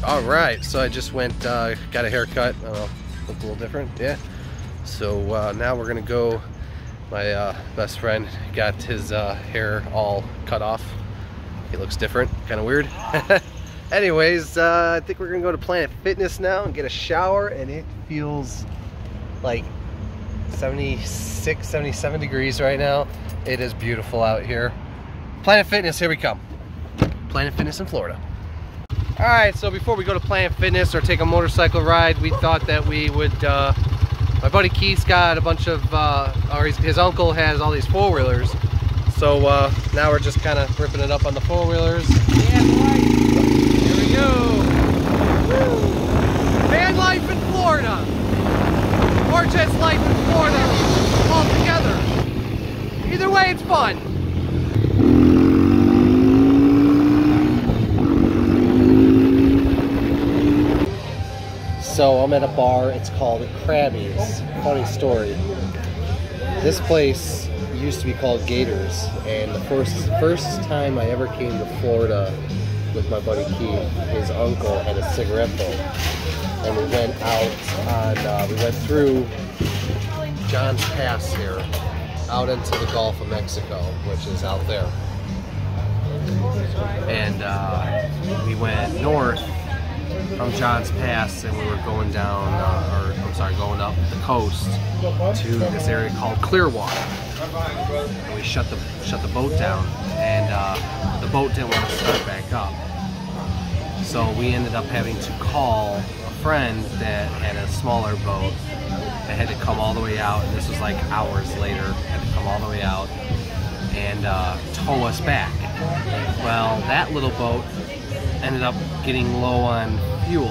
All right, so I just went, got a haircut. I don't know, looked a little different, yeah. So now we're gonna go. My best friend got his hair all cut off. He looks different, kind of weird. Anyways, I think we're gonna go to Planet Fitness now and get a shower, and it feels like 76, 77 degrees right now. It is beautiful out here. Planet Fitness, here we come. Planet Fitness in Florida. All right, so before we go to Planet Fitness or take a motorcycle ride, we thought that we would, my buddy Keith's got a bunch of, or his uncle has all these four-wheelers. So now we're just kind of ripping it up on the four-wheelers. Yeah, boy. Here we go. Woo. Vanlife in Florida. Or just life in Florida all together. Either way, it's fun. So I'm at a bar, it's called Krabby's. Funny story. This place used to be called Gators, and the first time I ever came to Florida with my buddy Keith, his uncle had a cigarette boat. And we went out on, we went through John's Pass here, out into the Gulf of Mexico, which is out there. And we went north from John's Pass, and we were going down, going up the coast to this area called Clearwater. And we shut the boat down, and the boat didn't want to start back up. So we ended up having to call a friend that had a smaller boat that had to come all the way out, and this was like hours later, had to come all the way out and tow us back. Well, that little boat ended up getting low on fuel.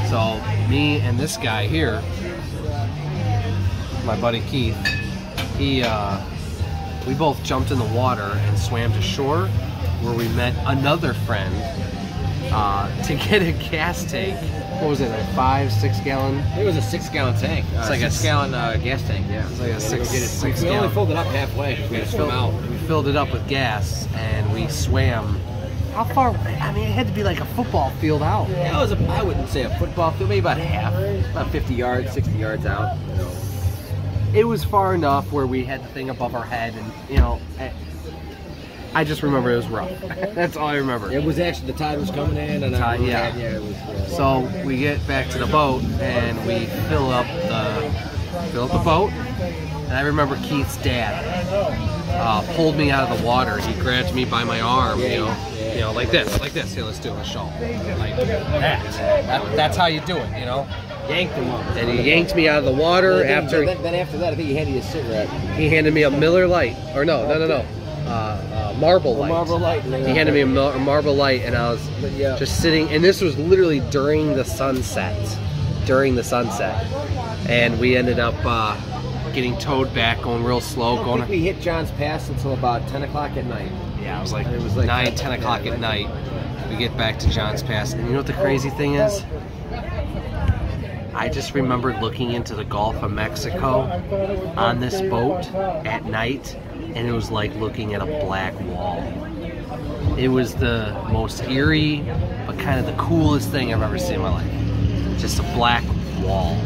So me and this guy here, my buddy Keith, we both jumped in the water and swam to shore, where we met another friend to get a gas tank. What was it, like 5-6 gallon? It was a 6-gallon tank. It's like a 6-gallon gas tank, yeah. It's like a six we gallon. only filled it up halfway. We had to swim out. We filled it up with gas, and we swam. How far? I mean, it had to be like a football field out. Yeah, it was I wouldn't say a football field, maybe about half. About 50 yards, 60 yards out. You know. It was far enough where we had the thing above our head, and you know, I just remember it was rough. That's all I remember. It was actually, the tide was coming in, and it was. So we get back to the boat, and we fill up the boat. And I remember Keith's dad pulled me out of the water. He grabbed me by my arm, you know, like this. Here, let's do it. Let's show him. Like that. That's how you do it, you know. Yanked him up. And he yanked me out of the water after. Then after that, I think he handed you a cigarette. He handed me a Miller Lite, or no. Marble Light. Marble Light. He handed me a Marble Light, and I was just sitting, and this was literally during the sunset. And we ended up getting towed back, going real slow. I don't think we hit John's Pass until about 10 o'clock at night. Yeah, it was like 9, 10 o'clock at night. We get back to John's Pass, and you know what the crazy thing is? I just remembered looking into the Gulf of Mexico on this boat at night, and it was like looking at a black wall. It was the most eerie, but kind of the coolest thing I've ever seen in my life. Just a black wall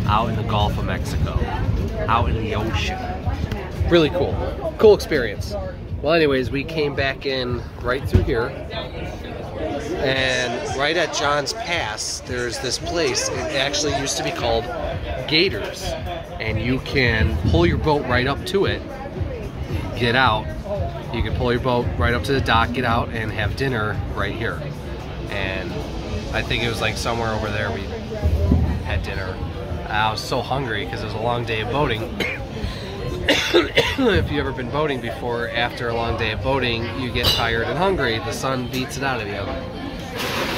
out in the Gulf of Mexico, out in the ocean. Really cool. Cool experience. Well, anyways, we came back in right through here, and right at John's Pass, there's this place. It actually used to be called Gators, and you can pull your boat right up to it, get out. You can pull your boat right up to the dock, get out, and have dinner right here. And I think it was like somewhere over there we had dinner. I was so hungry because it was a long day of boating. If you've ever been boating before, after a long day of boating, you get tired and hungry. The sun beats it out of you.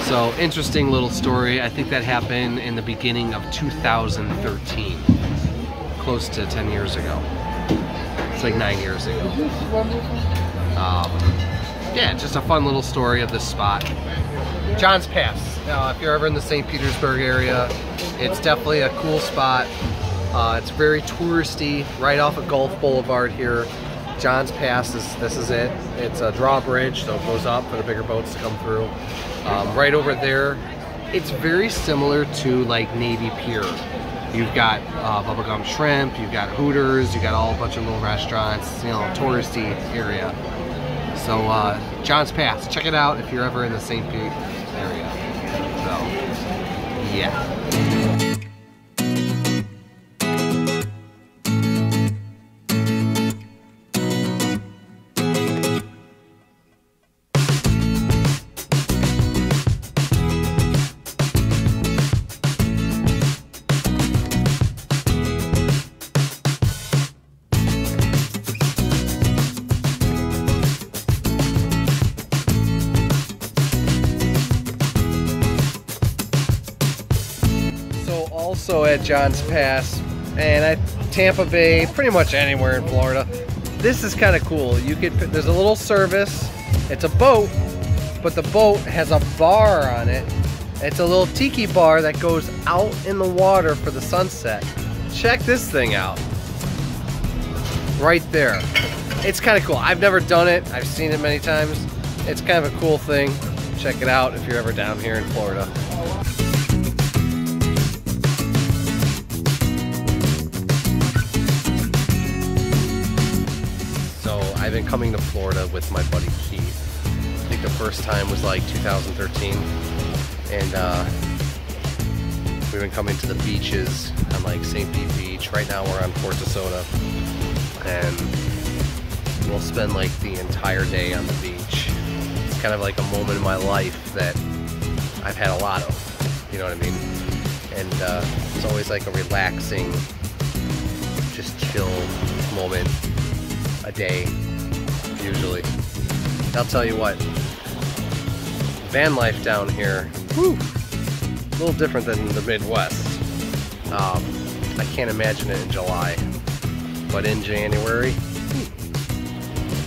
So, interesting little story. I think that happened in the beginning of 2013. Close to 10 years ago. It's like 9 years ago. Yeah, just a fun little story of this spot. John's Pass. If you're ever in the St. Petersburg area, it's definitely a cool spot. It's very touristy, right off of Gulf Boulevard here. John's Pass this is it. It's a drawbridge, so it goes up for the bigger boats to come through. Right over there, it's very similar to like Navy Pier. You've got Bubblegum Shrimp, you've got Hooters, you got all a bunch of little restaurants, you know, touristy area. So John's Pass, check it out if you're ever in the St. Pete area. So yeah. Also at John's Pass and at Tampa Bay, pretty much anywhere in Florida, this is kind of cool. There's a little service. It's a boat, but the boat has a bar on it. It's a little tiki bar that goes out in the water for the sunset. Check this thing out. Right there. It's kind of cool. I've never done it. I've seen it many times. It's kind of a cool thing. Check it out if you're ever down here in Florida. I've been coming to Florida with my buddy Keith. I think the first time was like 2013, and we've been coming to the beaches on like St. Pete Beach. Right now we're on Port DeSoto, and we'll spend like the entire day on the beach. It's kind of like a moment in my life that I've had a lot of, you know what I mean? And it's always like a relaxing, just chill moment a day. Usually. I'll tell you what, van life down here, whew, a little different than the Midwest. I can't imagine it in July, but in January,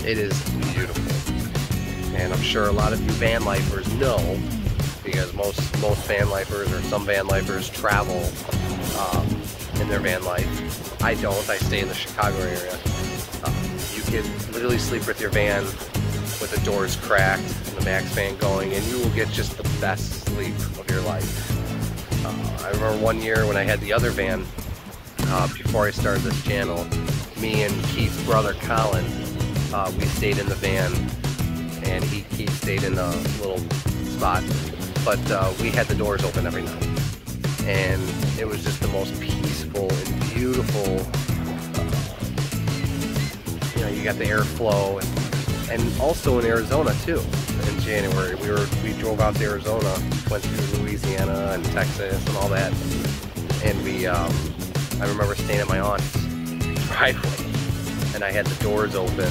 it is beautiful. And I'm sure a lot of you van lifers know, because most van lifers or some van lifers travel in their van life. I don't, I stay in the Chicago area. You can literally sleep with your van with the doors cracked and the max fan going, and you will get just the best sleep of your life. I remember one year when I had the other van, before I started this channel, me and Keith's brother Colin, we stayed in the van, and he stayed in a little spot, but we had the doors open every night, and it was just the most peaceful and beautiful. You know, you got the airflow, and also in Arizona too. In January, we drove out to Arizona, went to Louisiana and Texas and all that, and I remember staying at my aunt's driveway, and I had the doors open,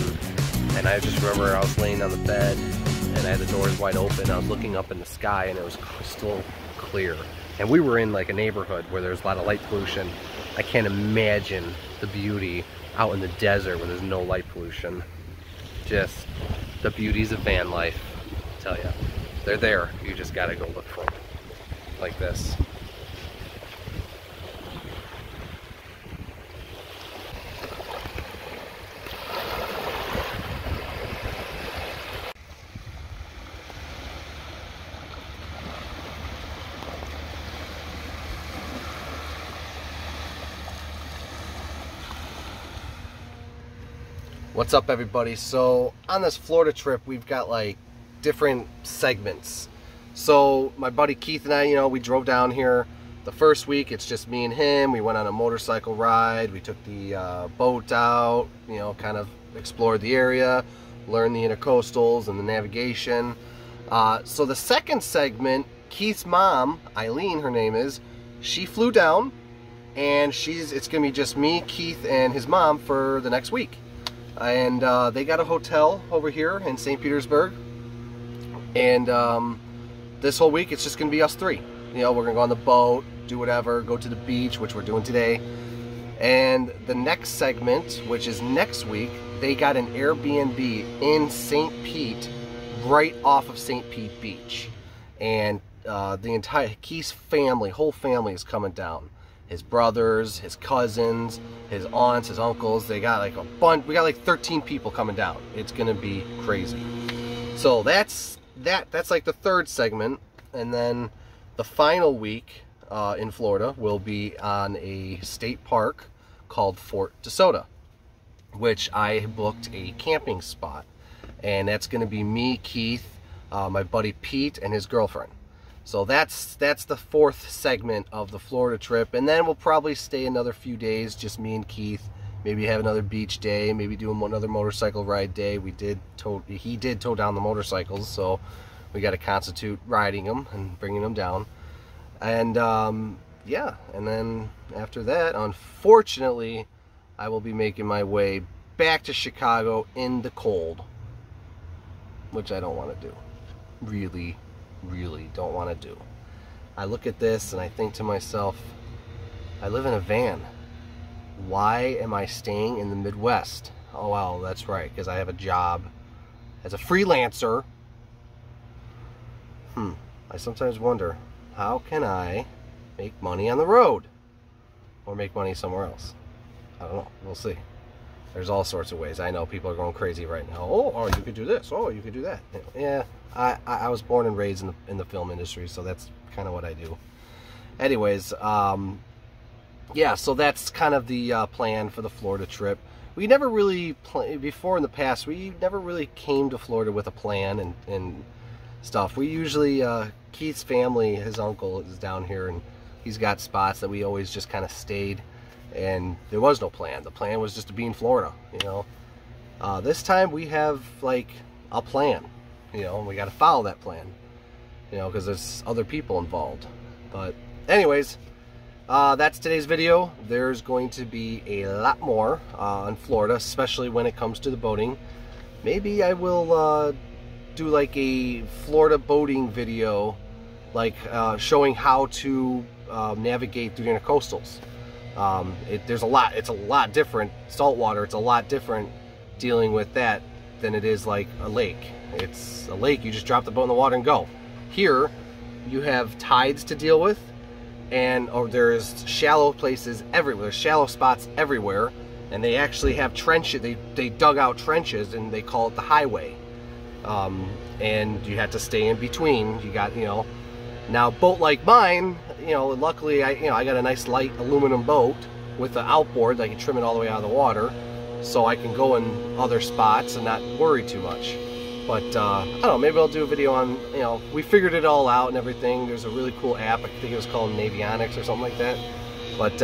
and I just remember I was laying on the bed, and I had the doors wide open. I was looking up in the sky, and it was crystal clear. And we were in like a neighborhood where there's a lot of light pollution. I can't imagine the beauty out in the desert where there's no light pollution. Just the beauties of van life, I tell you. They're there, you just gotta go look for them. Like this. What's up, everybody? So on this Florida trip, we've got like different segments. So my buddy Keith and I, you know, we drove down here. The first week, it's just me and him. We went on a motorcycle ride. We took the boat out, you know, kind of explored the area, learned the intercoastals and the navigation. So the second segment, Keith's mom, Eileen, her name is, she flew down, and it's gonna be just me, Keith, and his mom for the next week. And they got a hotel over here in St. Petersburg, and this whole week it's just gonna be us three. You know, we're gonna go on the boat, do whatever, go to the beach, which we're doing today. And the next segment, which is next week, they got an Airbnb in St. Pete, right off of St. Pete Beach. And the entire Keith's family, whole family is coming down. his brothers, his cousins, his aunts, his uncles. They got like a bunch. We got like 13 people coming down. It's gonna be crazy. So that's like the third segment, and then the final week in Florida will be on a state park called Fort DeSoto, which I booked a camping spot, and that's going to be me, Keith, my buddy Pete, and his girlfriend. So that's the fourth segment of the Florida trip, and then we'll probably stay another few days, just me and Keith. Maybe have another beach day, maybe do another motorcycle ride day. He did tow down the motorcycles, so we got to constitute riding them and bringing them down. And yeah, and then after that, unfortunately, I will be making my way back to Chicago in the cold, which I don't want to do. Really, really don't want to do. I look at this and I think to myself, I live in a van. Why am I staying in the Midwest? Oh, well, that's right, because I have a job as a freelancer. I sometimes wonder, how can I make money on the road? Or make money somewhere else? I don't know. We'll see. There's all sorts of ways. I know people are going crazy right now. Oh, you could do this. Oh, you could do that. Yeah, I was born and raised in the film industry, so that's kind of what I do. Anyways, yeah, so that's kind of the plan for the Florida trip. We never really, before in the past, we never really came to Florida with a plan and stuff. We usually, Keith's family, his uncle is down here, and he's got spots that we always just kind of stayed, and there was no plan. The plan was just to be in Florida, you know. This time we have like a plan, you know, and we got to follow that plan, you know, because there's other people involved. But anyways, that's today's video. There's going to be a lot more in Florida, especially when it comes to the boating. Maybe I will do like a Florida boating video, like showing how to navigate through the intercoastals. It's a lot different. Saltwater, it's a lot different dealing with that than it is like a lake. It's a lake, you just drop the boat in the water and go. Here, you have tides to deal with, and there's shallow places everywhere. There's shallow spots everywhere, and they actually have trenches. They dug out trenches, and they call it the highway. And you have to stay in between. You got, you know, now a boat like mine, you know, luckily I got a nice light aluminum boat with the outboard. I can trim it all the way out of the water, so I can go in other spots and not worry too much. But I don't know, maybe I'll do a video on, you know, we figured it all out and everything. There's a really cool app, I think it was called Navionics or something like that. But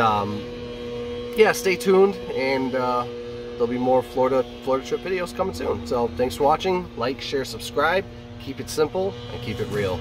yeah, stay tuned, and there'll be more Florida trip videos coming soon. So thanks for watching. Like, share, subscribe. Keep it simple and keep it real.